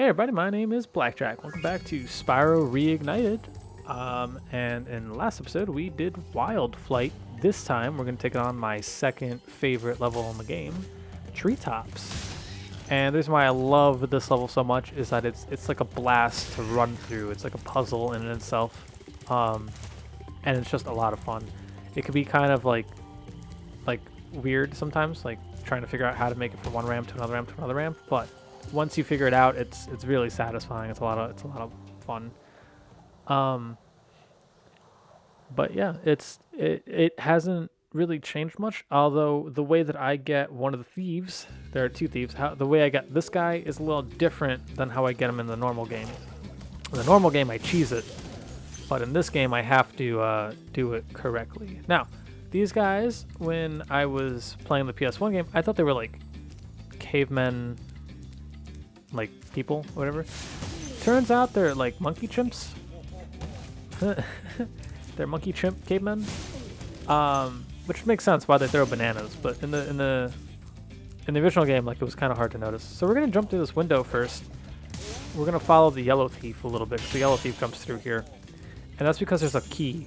Hey everybody, my name is BlakJak. Welcome back to Spyro Reignited. And in the last episode we did Wild Flight. This time we're going to take on my second favorite level in the game, Treetops. And the reason why I love this level so much is that it's like a blast to run through. It's like a puzzle in itself. And it's just a lot of fun. It could be kind of like weird sometimes, like trying to figure out how to make it from one ramp to another ramp to another ramp, but once you figure it out, it's really satisfying. It's a lot of fun. But yeah, it hasn't really changed much. Although the way that I get one of the thieves, there are two thieves. The way I get this guy is a little different than how I get him in the normal game. In the normal game, I cheese it, but in this game, I have to do it correctly. Now, these guys, when I was playing the PS1 game, I thought they were like cavemen, like people, whatever. Turns out they're like monkey chimps. They're monkey chimp cavemen, which makes sense why they throw bananas. But in the original game, like, it was kind of hard to notice. So we're gonna jump through this window first. We're gonna follow the yellow thief a little bit. 'Cause the yellow thief comes through here, and that's because there's a key.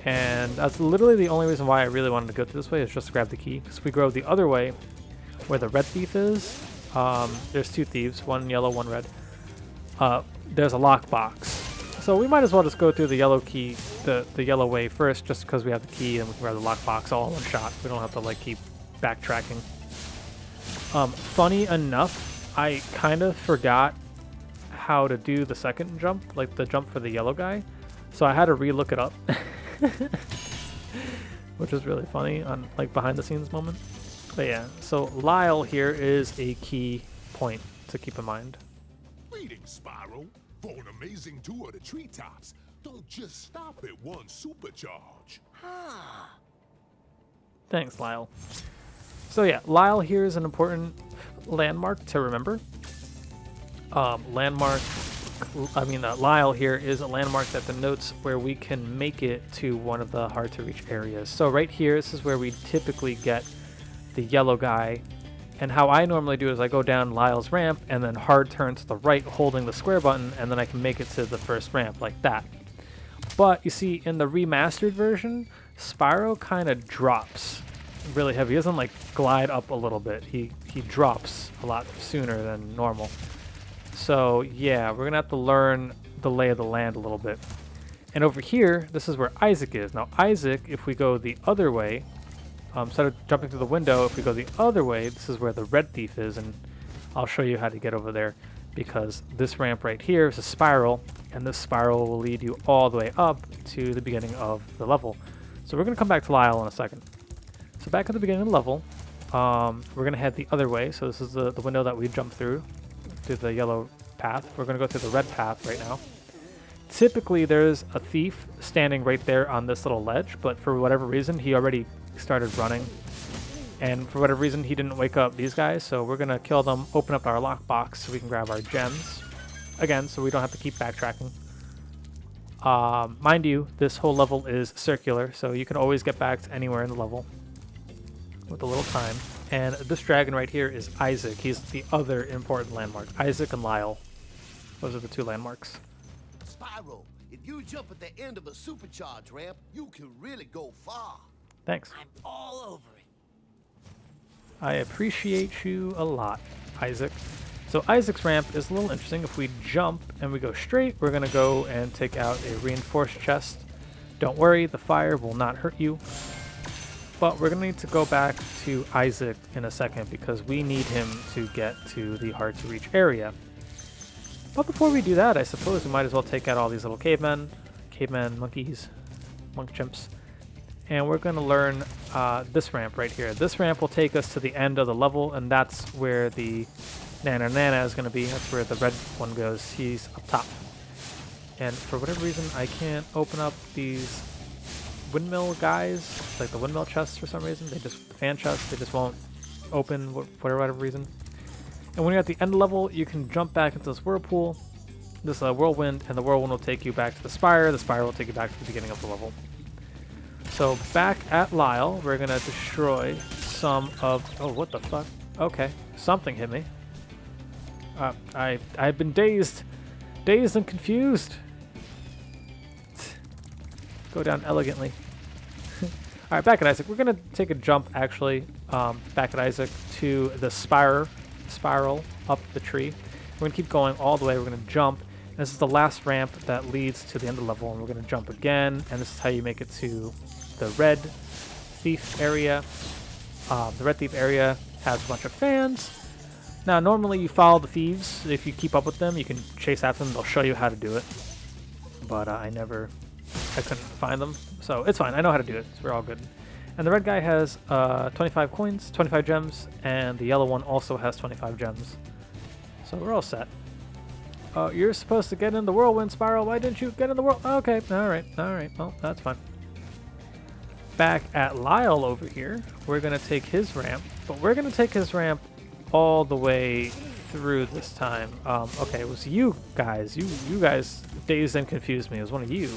And that's literally the only reason why I really wanted to go through this way, is just to grab the key. Because if we go the other way, where the red thief is, there's two thieves, one yellow, one red. There's a lockbox. So we might as well just go through the yellow key, the yellow way first, just because we have the key and we can grab the lockbox all in one shot. We don't have to like keep backtracking. Funny enough, I kind of forgot how to do the second jump, like the jump for the yellow guy. So I had to re-look it up. Which is really funny on like behind the scenes moment. But yeah, so Lyle here is a key point to keep in mind. Greetings, Spyro. For an amazing tour of the treetops, don't just stop at one supercharge. Thanks, Lyle. So yeah, Lyle here is an important landmark to remember. Lyle here is a landmark that denotes where we can make it to one of the hard to reach areas. So right here, this is where we typically get the yellow guy. And how I normally do is I go down Lyle's ramp and then hard turn to the right holding the square button, and then I can make it to the first ramp like that. But you see, in the remastered version, Spyro kind of drops really heavy. He doesn't like glide up a little bit. He drops a lot sooner than normal. So yeah, we're gonna have to learn the lay of the land a little bit. And over here, this is where Isaac is. Now Isaac, if we go the other way, instead of jumping through the window, if we go the other way, this is where the red thief is, and I'll show you how to get over there, because this ramp right here is a spiral, and this spiral will lead you all the way up to the beginning of the level. So we're gonna come back to Lyle in a second. So back at the beginning of the level, we're gonna head the other way. So this is the window that we jumped through the yellow path. We're going to go through the red path right now. Typically there's a thief standing right there on this little ledge, but for whatever reason he already started running, and for whatever reason he didn't wake up these guys. So we're going to kill them, open up our lockbox so we can grab our gems again, so we don't have to keep backtracking. Mind you, this whole level is circular, so you can always get back to anywhere in the level with a little time. And this dragon right here is Isaac. He's the other important landmark. Isaac and Lyle. Those are the two landmarks. Spyro, if you jump at the end of a supercharged ramp, you can really go far. Thanks. I'm all over it. I appreciate you a lot, Isaac. So Isaac's ramp is a little interesting. If we jump and we go straight, we're going to go and take out a reinforced chest. Don't worry, the fire will not hurt you. But we're going to need to go back to Isaac in a second, because we need him to get to the hard to reach area. But before we do that, I suppose we might as well take out all these little cavemen, monkeys, monk chimps. And we're going to learn this ramp right here. This ramp will take us to the end of the level, and that's where the Nana is going to be. That's where the red one goes. He's up top. And for whatever reason, I can't open up these windmill guys, like the windmill chests for some reason. They just, fan chests, they just won't open for whatever reason. And when you're at the end level, you can jump back into this whirlpool, this whirlwind, and the whirlwind will take you back to the spire. The spire will take you back to the beginning of the level. So back at Lyle, we're gonna destroy some of, oh, what the fuck? Okay, something hit me. I've been dazed and confused. Go down elegantly. All right, back at Isaac. We're gonna take a jump actually. Back at Isaac to the spiral up the tree. We're gonna keep going all the way. We're gonna jump. And this is the last ramp that leads to the end of the level, and we're gonna jump again. And this is how you make it to the red thief area. The red thief area has a bunch of fans. Now, normally you follow the thieves. If you keep up with them, you can chase after them. They'll show you how to do it. But I couldn't find them. So it's fine. I know how to do it. So we're all good. And the red guy has 25 coins, 25 gems, and the yellow one also has 25 gems. So we're all set. You're supposed to get in the whirlwind, Spyro. Why didn't you get in the whirl? Okay, all right. Well, that's fine. Back at Lyle over here, we're gonna take his ramp, but we're gonna take his ramp all the way through this time. Okay, it was you guys. You guys dazed and confused me. It was one of you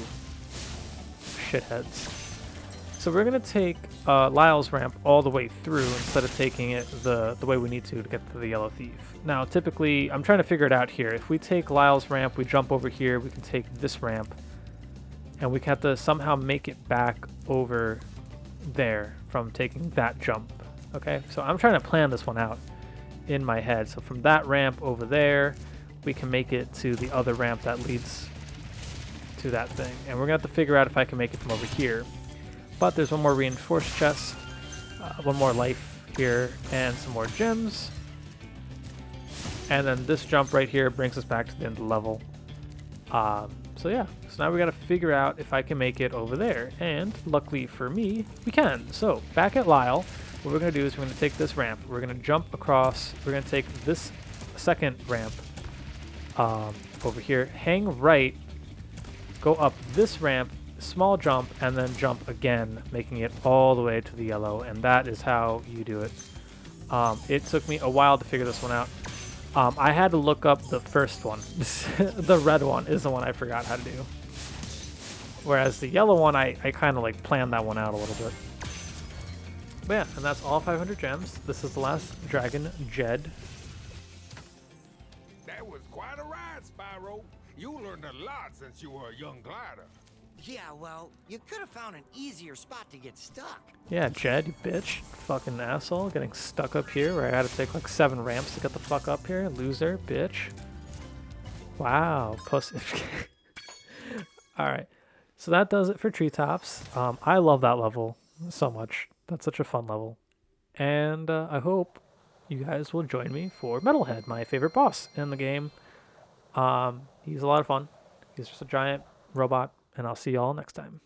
shitheads. So we're gonna take Lyle's ramp all the way through instead of taking it the way we need to get to the yellow thief. Now, typically, I'm trying to figure it out here. If we take Lyle's ramp, we jump over here, we can take this ramp, and we have to somehow make it back over there from taking that jump. Okay, so I'm trying to plan this one out in my head. So from that ramp over there, we can make it to the other ramp that leads to that thing. And we're gonna have to figure out if I can make it from over here. But there's one more reinforced chest, one more life here, and some more gems. And then this jump right here brings us back to the end of the level. So yeah, so now we gotta figure out if I can make it over there. And luckily for me, we can. So back at Lyle, what we're gonna do is we're gonna take this ramp, we're gonna jump across, we're gonna take this second ramp over here, hang right, go up this ramp, small jump, and then jump again, making it all the way to the yellow, and that is how you do it. It took me a while to figure this one out. I had to look up the first one. The red one is the one I forgot how to do. Whereas the yellow one, I kind of like planned that one out a little bit. But yeah, and that's all 500 gems. This is the last dragon, Jed. That was quite a ride, Spyro. You learned a lot since you were a young glider. Yeah, well, you could have found an easier spot to get stuck. Yeah, Jed, you bitch. Fucking asshole. Getting stuck up here where I had to take like 7 ramps to get the fuck up here. Loser, bitch. Wow, pussy. Alright, so that does it for Treetops. I love that level so much. That's such a fun level. And I hope you guys will join me for Metalhead, my favorite boss in the game. He's a lot of fun. He's just a giant robot. And I'll see y'all next time.